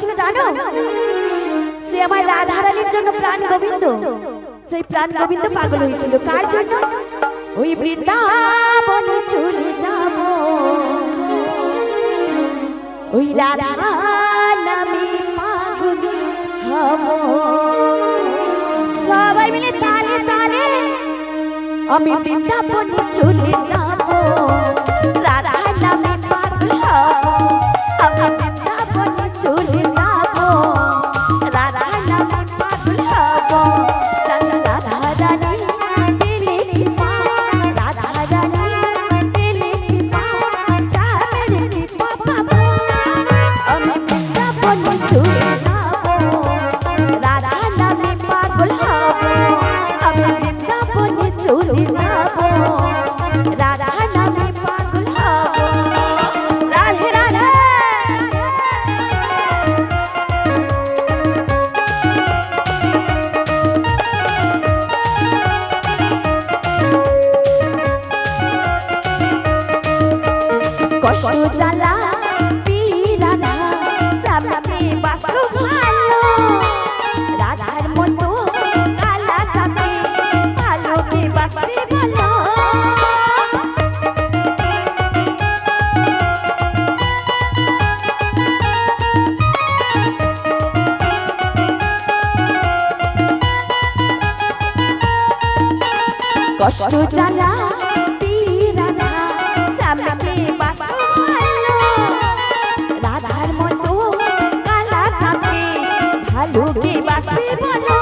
হয়েছিল জানো? সে আমার রাধারানীর জন্য প্রাণ গোবিন্দ, সেই প্রাণ গোবিন্দ পাগল হয়েছিল কার জন্য? ওই বৃন্দাবনে চলে যাব, ওই রাধা নামে পাগল হব। সবাই মিলে তালে তালে আমি বৃন্দাবনে চলে যাব, রাধা নামে পাগল হব। আমি বৃন্দাবনে চলে যাব, রাধা নামে পাগল হব। রাধা রানী দিলে দীপা, রাধা রানী দিলে দীপা, সামনে দীপা পাবো। আমি বৃন্দাবনে চলে যাব, রাধা নামে পাগল হব। আমি বৃন্দাবনে চলে যাব, রাধা নামে পাগল হব। রাধে রাধে। কষ্ট জ্বালা রাধা সামনে বাসো ভালো, রাধার মতো কালা চাঁদে আলোকে বাসে ভালো। কষ্ট জ্বালা রাধা সামনে বাসো ভালো, রাধার মতো কালা চাঁদে ভালোকে বাসে ভালো।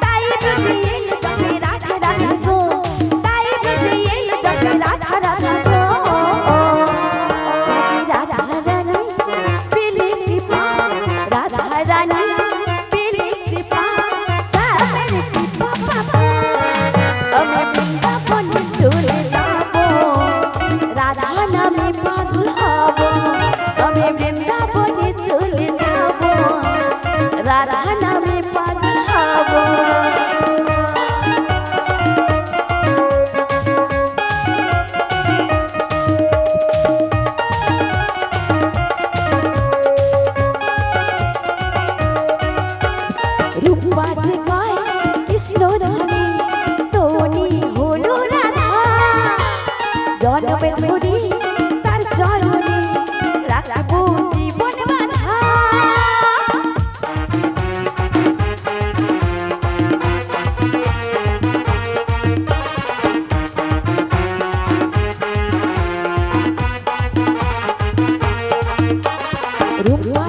তাই বুঝি এলো যবে রাধা রাধা গো, তাই বুঝি এলো যবে রাধা রাধা গো। রাধা রানী পেলে কৃপা, রাধা রানী পেলে কৃপা, সামনে কৃপা পাবো। আমি বৃন্দাবনে চলে যাব, রাধা নামে পাগল হব। আমি বৃন্দাবনে চলে যাব, রাধা নামে পাগল হব। রূপা যে কয় কৃষ্ণ ধনী, তনি হলো রাধা। জনমে ধরি তার চরণে রাখবো জীবন বাঁধা। রূপা